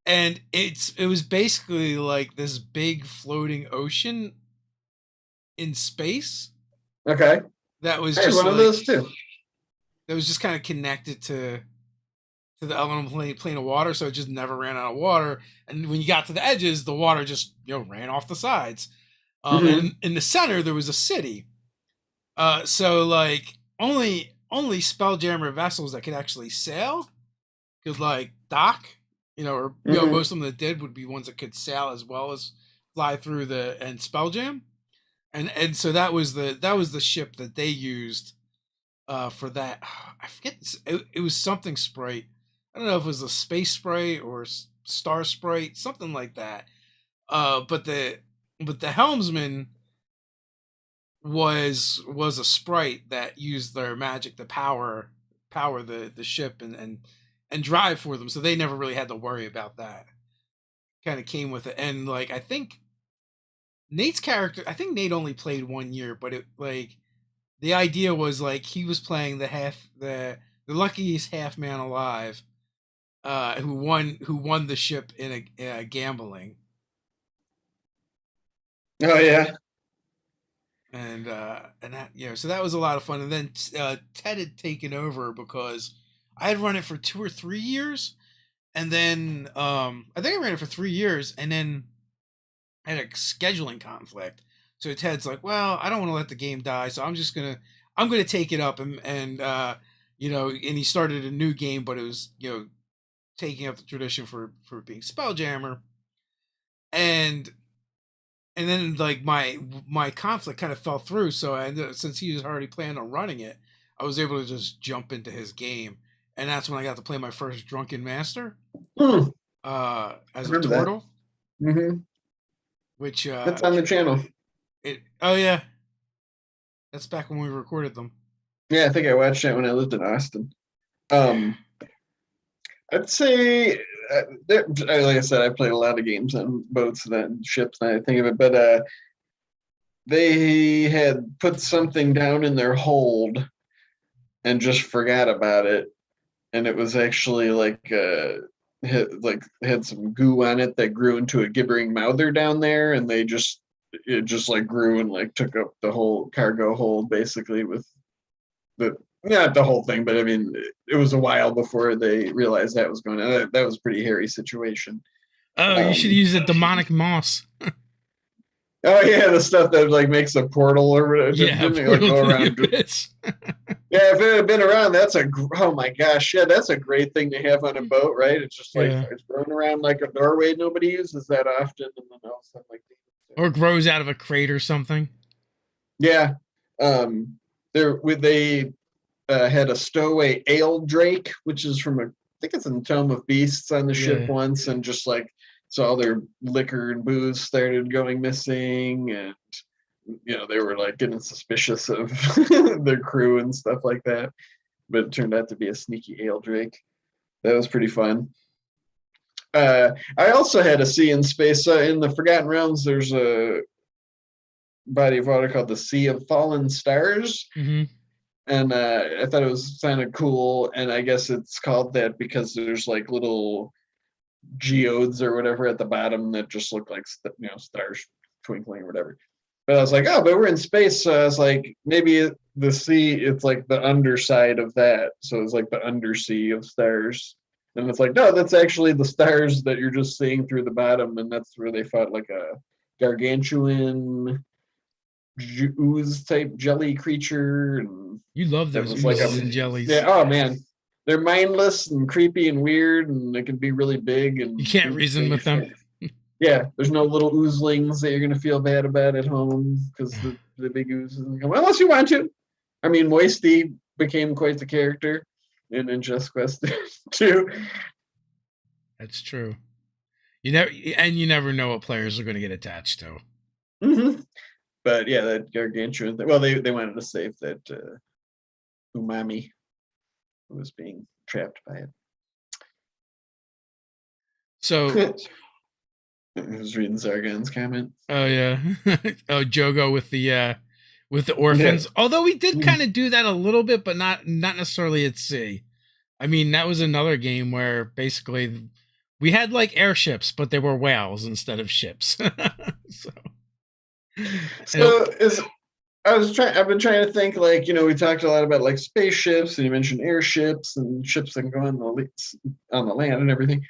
[SPEAKER 1] and it was basically like this big floating ocean in space
[SPEAKER 2] okay,
[SPEAKER 1] that was
[SPEAKER 2] I had
[SPEAKER 1] just
[SPEAKER 2] one of
[SPEAKER 1] like
[SPEAKER 2] those too.
[SPEAKER 1] that was just kind of connected to the elemental plane of water, so it just never ran out of water. And when you got to the edges, the water just ran off the sides.
[SPEAKER 2] Hmm.
[SPEAKER 1] And in the center there was a city. So like only spelljammer vessels that could actually sail could like dock, or
[SPEAKER 2] Hmm.
[SPEAKER 1] most of them that did would be ones that could sail as well as fly through the and spelljam. And so that was the ship that they used for that. I forget. It was something Sprite. I don't know if it was a space Sprite or Star Sprite, something like that. But the helmsman was a sprite that used their magic to power the ship and drive for them, so they never really had to worry about that. Kind of came with it. And like I think Nate only played 1 year, but it like the idea was like he was playing the luckiest half man alive, who won the ship in a gambling.
[SPEAKER 2] Oh yeah.
[SPEAKER 1] And that so that was a lot of fun. And then Ted had taken over because I had run it for 2 or 3 years, and then I think I ran it for 3 years, and then I had a scheduling conflict. So Ted's like, "Well, I don't want to let the game die, so I'm gonna take it up." And he started a new game, but it was taking up the tradition for being Spelljammer. And and then like my conflict kind of fell through, so since he was already planning on running it, I was able to just jump into his game, and that's when I got to play my first drunken master
[SPEAKER 2] Hmm. I
[SPEAKER 1] as a
[SPEAKER 2] remember that.
[SPEAKER 1] turtle,
[SPEAKER 2] Hmm.
[SPEAKER 1] which
[SPEAKER 2] That's on the channel.
[SPEAKER 1] oh yeah, that's back when we recorded them.
[SPEAKER 2] Yeah, I think I watched it when I lived in Austin.
[SPEAKER 1] Yeah.
[SPEAKER 2] Um, I'd say, like I said, I played a lot of games on boats and ships, and I think of it, but they had put something down in their hold and just forgot about it, and it was actually like had some goo on it that grew into a gibbering mouther down there, and it just like grew and like took up the whole cargo hold basically with the not the whole thing, but I mean, it was a while before they realized that was going on. That was a pretty hairy situation.
[SPEAKER 1] Oh, you should
[SPEAKER 2] Um,
[SPEAKER 1] use the demonic moss.
[SPEAKER 2] oh yeah, the stuff that like makes a portal or whatever.
[SPEAKER 1] Yeah,
[SPEAKER 2] Didn't it like
[SPEAKER 1] portal
[SPEAKER 2] go
[SPEAKER 1] to the
[SPEAKER 2] around?
[SPEAKER 1] abyss.
[SPEAKER 2] Yeah, if it had been around, oh my gosh, yeah, that's a great thing to have on a boat, right? It's just like
[SPEAKER 1] Yeah,
[SPEAKER 2] it's thrown around like a doorway. Nobody uses that often, and then all of a sudden, like,
[SPEAKER 1] or grows out of a crate or something.
[SPEAKER 2] yeah, they had a stowaway ale drake, which is from I think it's in the Tome of Beasts on the ship
[SPEAKER 1] Yeah.
[SPEAKER 2] once, and just like so all their liquor and booze started going missing, and they were like getting suspicious of their crew and stuff like that. But it turned out to be a sneaky ale drake. That was pretty fun. I also had a sea in space. In the Forgotten Realms, there's a body of water called the Sea of Fallen Stars,
[SPEAKER 1] Hmm.
[SPEAKER 2] and I thought it was kind of cool. And I guess it's called that because there's like little geodes or whatever at the bottom that just look like stars twinkling or whatever. But I was like, oh, but we're in space, so I was like, maybe the sea, it's like the underside of that, so it's like the undersea of stars. And it's like, no, that's actually the stars that you're just seeing through the bottom, and that's where they fought like a gargantuan ooze type jelly creature, and
[SPEAKER 1] You love
[SPEAKER 2] that
[SPEAKER 1] those
[SPEAKER 2] was like
[SPEAKER 1] oozes
[SPEAKER 2] a
[SPEAKER 1] and jellies.
[SPEAKER 2] yeah. Oh man, they're mindless and creepy and weird, and they can be really big
[SPEAKER 1] You
[SPEAKER 2] and
[SPEAKER 1] can't
[SPEAKER 2] interesting.
[SPEAKER 1] reason with them.
[SPEAKER 2] Yeah, there's no little oozlings that you're gonna feel bad about at home because the big ooze isn't coming. Unless you want to. I mean, Moisty became quite the character in Just Quest 2.
[SPEAKER 1] That's true. You never know what players are going to get attached to.
[SPEAKER 2] Mm-hmm. But yeah, that gargantuan thing. Well, they wanted to save that umami who was being trapped by it.
[SPEAKER 1] So
[SPEAKER 2] I was reading Zargon's comment.
[SPEAKER 1] oh yeah. Oh, Jogo with the orphans. Yeah. Although we did kind of do that a little bit, but not necessarily at sea. I mean, that was another game where basically we had like airships, but they were whales instead of ships.
[SPEAKER 2] I've been trying to think, like, we talked a lot about like spaceships, and you mentioned airships and ships that can go on the land and everything.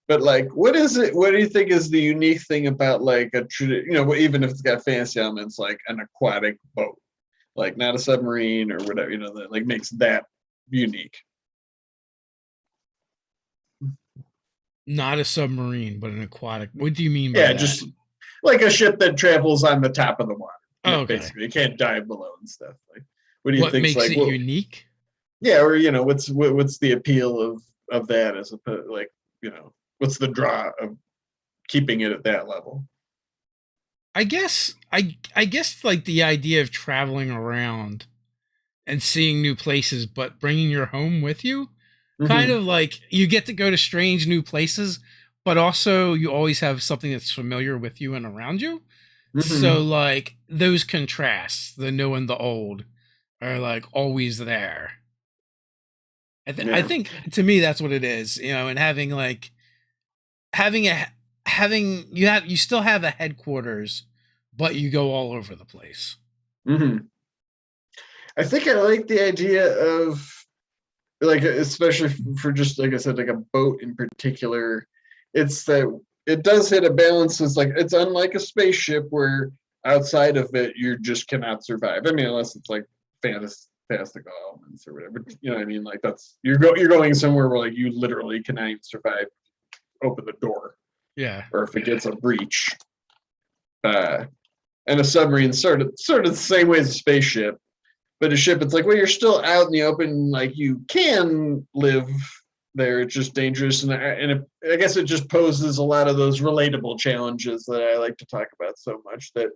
[SPEAKER 2] But like, what do you think is the unique thing about like even if it's got fantasy elements, like an aquatic boat, like not a submarine or whatever, that like makes that unique?
[SPEAKER 1] Not a submarine, but an aquatic. What do you mean by that?
[SPEAKER 2] Yeah, just like a ship that travels on the top of the water.
[SPEAKER 1] Oh, okay.
[SPEAKER 2] Basically, it can't dive below and stuff. Like, what do you think
[SPEAKER 1] makes it unique?
[SPEAKER 2] Yeah, or what's the appeal of that as a like what's the draw of keeping it at that level?
[SPEAKER 1] I guess like the idea of traveling around and seeing new places, but bringing your home with you. Mm-hmm. Kind of like you get to go to strange new places, but also you always have something that's familiar with you and around you. Mm-hmm. So like those contrasts, the new and the old, are like always there. I think to me that's what it is, and you still have a headquarters, but you go all over the place.
[SPEAKER 2] Mm-hmm. I think I like the idea of, like, especially for just, like I said, like a boat in particular, it's that it does hit a balance. It's like, it's unlike a spaceship where outside of it, you just cannot survive. I mean, unless it's like fantastical elements or whatever, you know what I mean? Like you're going somewhere where like you literally cannot even survive, open the door.
[SPEAKER 1] Yeah.
[SPEAKER 2] Or if it gets a breach. And a submarine sort of the same way as a spaceship. But a ship, it's like, well, you're still out in the open, like you can live there. It's just dangerous, and I guess it just poses a lot of those relatable challenges that I like to talk about so much, that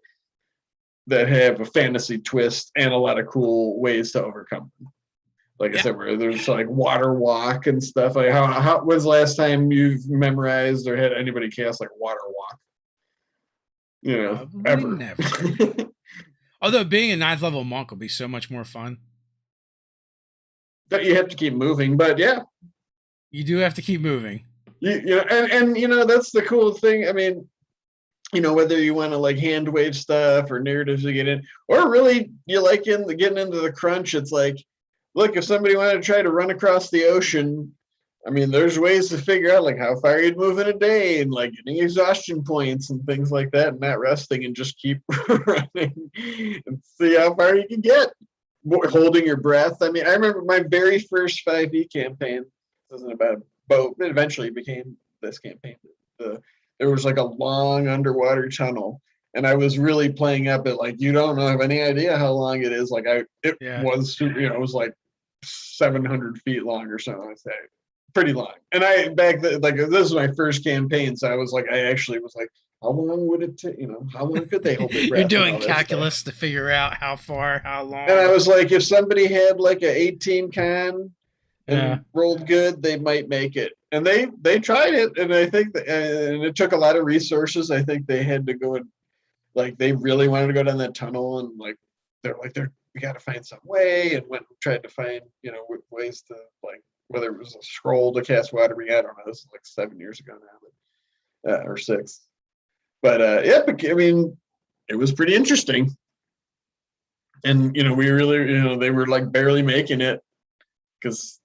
[SPEAKER 2] have a fantasy twist and a lot of cool ways to overcome them. Like I said, where there's like water walk and stuff. Like how when's the last time you've memorized or had anybody cast like water walk?
[SPEAKER 1] Probably
[SPEAKER 2] ever.
[SPEAKER 1] Never. Although being a 9th level monk will be so much more fun.
[SPEAKER 2] But you have to keep moving, but yeah.
[SPEAKER 1] You do have to keep moving.
[SPEAKER 2] And that's the cool thing. I mean, whether you want to like hand wave stuff or narratives to get in, or really you like getting into the crunch, it's like, look, if somebody wanted to try to run across the ocean, I mean, there's ways to figure out like how far you'd move in a day and like getting exhaustion points and things like that, and not resting and just keep running and see how far you can get, holding your breath. I mean, I remember my very first 5e campaign. This isn't about a boat. It eventually became this campaign. There was like a long underwater tunnel, and I was really playing up it like, you don't have any idea how long it is. Like it was like 700 feet long or something like that. Pretty long. And this was my first campaign, so I actually was like, how long would it take? How long could they hold their breath?
[SPEAKER 1] You're doing calculus to figure out how far, how long.
[SPEAKER 2] And I was like, if somebody had like a 18 con and rolled good, they might make it. And they tried it, and I think and it took a lot of resources. I think they had to go and like they really wanted to go down that tunnel, and like we got to find some way, and went and tried to find ways to like, whether it was a scroll to cast water, I don't know. This is like 7 years ago now, or 6. But I mean, it was pretty interesting. And we really, they were like barely making it because,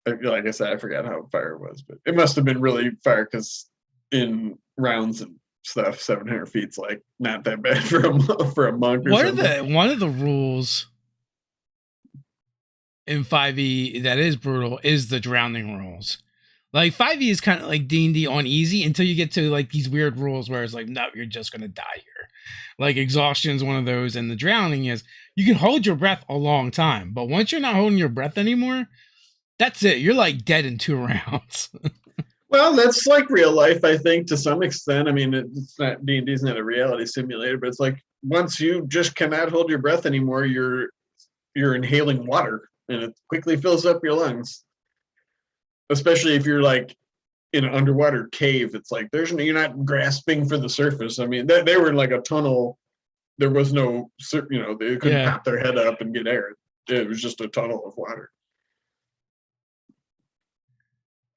[SPEAKER 2] like I said, I forgot how far it was, but it must have been really far because in rounds and stuff, 700 feet's like not that bad for a monk.
[SPEAKER 1] One of the rules in 5e that is brutal is the drowning rules. Like 5e is kind of like D&D on easy until you get to like these weird rules where it's like, no, you're just gonna die here. Like exhaustion is one of those, and the drowning is you can hold your breath a long time, but once you're not holding your breath anymore, that's it. You're like dead in 2 rounds.
[SPEAKER 2] Well, that's like real life, I think, to some extent. I mean, it's not D&D's not a reality simulator, but it's like once you just cannot hold your breath anymore, you're inhaling water, and it quickly fills up your lungs. Especially if you're like in an underwater cave, it's like you're not grasping for the surface. I mean, they were in like a tunnel. There was no, they couldn't pop their head up and get air. It was just a tunnel of water.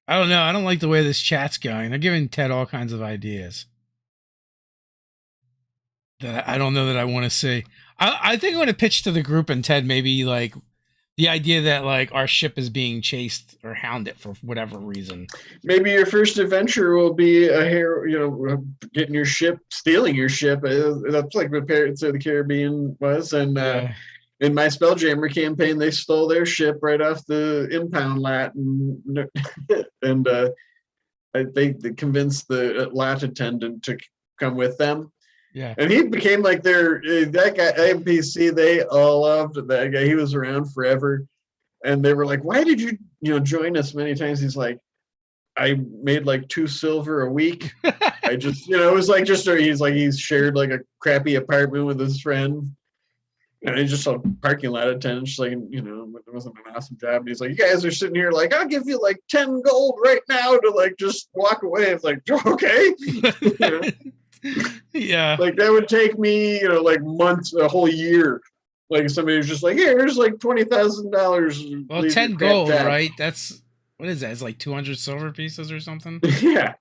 [SPEAKER 1] I don't know. I don't like the way this chat's going. They're giving Ted all kinds of ideas that I don't know that I want to see. I think I'm going to pitch to the group and Ted maybe like the idea that like our ship is being chased or hounded for whatever reason.
[SPEAKER 2] Maybe your first adventure will be a hero, getting your ship, stealing your ship. That's like what Pirates of the Caribbean was. And in my Spelljammer campaign, they stole their ship right off the impound lot, and they convinced the lot attendant to come with them.
[SPEAKER 1] Yeah,
[SPEAKER 2] and he became like that guy NPC. They all loved that guy. He was around forever, and they were like, "Why did you join us many times?" He's like, "I made like 2 silver a week. I just it was like he's shared like a crappy apartment with his friend." And he just saw parking lot attendant, just like, it wasn't an awesome job. And he's like, "You guys are sitting here like, I'll give you like 10 gold right now to like just walk away." It's like, okay.
[SPEAKER 1] Yeah.
[SPEAKER 2] Like that would take me, like months, a whole year. Like somebody was just like, here's like $20,000.
[SPEAKER 1] Well, 10 gold, right? That's, what is that? It's like 200 silver pieces or something?
[SPEAKER 2] Yeah.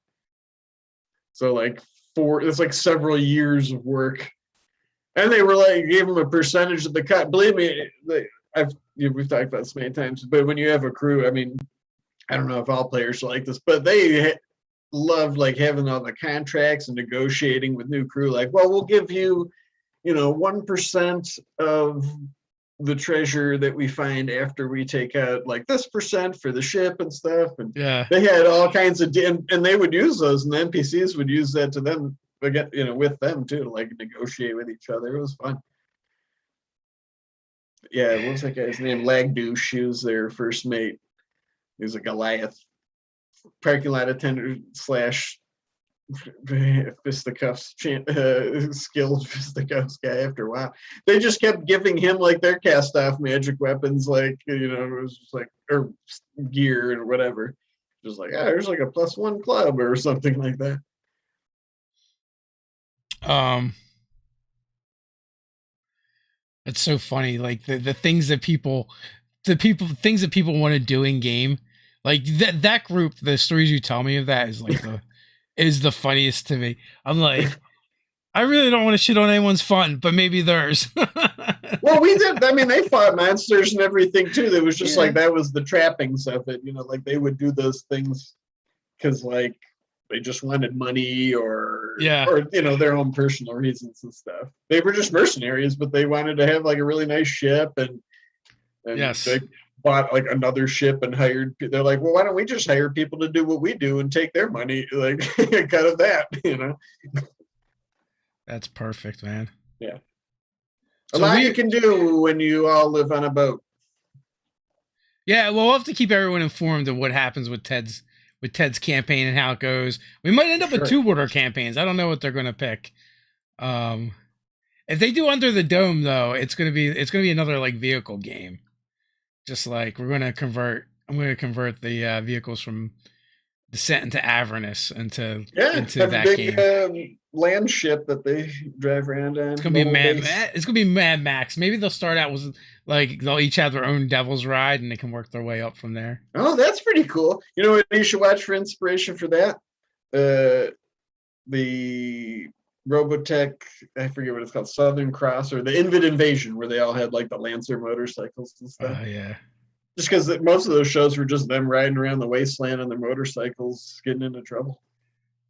[SPEAKER 2] So like it's like several years of work. And they were like, gave them a percentage of the cut. Believe me, we've talked about this many times, but when you have a crew, I mean, I don't know if all players are like this, but they love like having all the contracts and negotiating with new crew. Like, well, we'll give you, 1% of the treasure that we find after we take out like this percent for the ship and stuff. And they had all kinds of, and they would use those, and the NPCs would use that to them. Again, with them too, to like negotiate with each other. It was fun. Yeah, what was that guy's name? Lagdouche. He was their first mate. He was a Goliath, parking lot attendant / fisticuffs, skilled fisticuffs guy. After a while, they just kept giving him like their cast off magic weapons, like it was just like, or gear and whatever. Just like, there's like a +1 club or something like that.
[SPEAKER 1] It's so funny, like the things that people want to do in game, like that group. The stories you tell me of that is like is the funniest to me. I'm like, I really don't want to shit on anyone's fun, but maybe theirs.
[SPEAKER 2] Well, we did. I mean, they fought monsters and everything too. It was just like that was the trappings of it. like they would do those things because like they just wanted money or their own personal reasons and stuff. They were just mercenaries, but they wanted to have like a really nice ship and they bought like another ship and hired. They're like, well, why don't we just hire people to do what we do and take their money, like kind of that,
[SPEAKER 1] That's perfect, man.
[SPEAKER 2] Yeah. A lot you can do when you all live on a boat.
[SPEAKER 1] Yeah, well, we'll have to keep everyone informed of what happens with Ted's campaign and how it goes. We might end up with 2 water campaigns. I don't know what they're going to pick. If they do Under the Dome, though, it's going to be another like vehicle game. Just like I'm going to convert the vehicles from Descent into Avernus into that
[SPEAKER 2] big,
[SPEAKER 1] game.
[SPEAKER 2] Land ship that they drive around on.
[SPEAKER 1] It's gonna be Mad Max. Maybe they'll start out with like they'll each have their own Devil's Ride and they can work their way up from there.
[SPEAKER 2] Oh, that's pretty cool. You know what you should watch for inspiration for that? The Robotech, I forget what it's called, Southern Cross or the Invid Invasion, where they all had like the Lancer motorcycles and stuff.
[SPEAKER 1] Oh yeah.
[SPEAKER 2] Just because most of those shows were just them riding around the wasteland on their motorcycles, getting into trouble.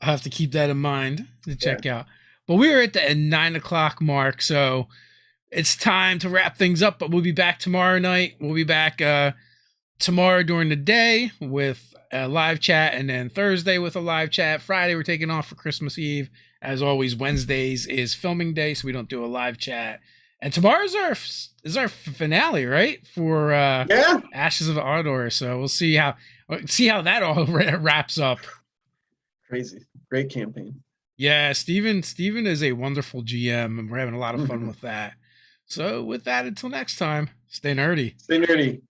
[SPEAKER 1] I'll have to keep that in mind to check out. But we are at the 9:00 mark, so it's time to wrap things up. But we'll be back tomorrow night. We'll be back tomorrow during the day with a live chat, and then Thursday with a live chat. Friday we're taking off for Christmas Eve. As always, Wednesdays is filming day, so we don't do a live chat. And tomorrow's our finale, right? For
[SPEAKER 2] Yeah.
[SPEAKER 1] Ashes of Ardor. So we'll see how that all wraps up.
[SPEAKER 2] Crazy. Great campaign.
[SPEAKER 1] Yeah, Steven is a wonderful GM, and we're having a lot of fun with that. So with that, until next time, stay nerdy.
[SPEAKER 2] Stay nerdy.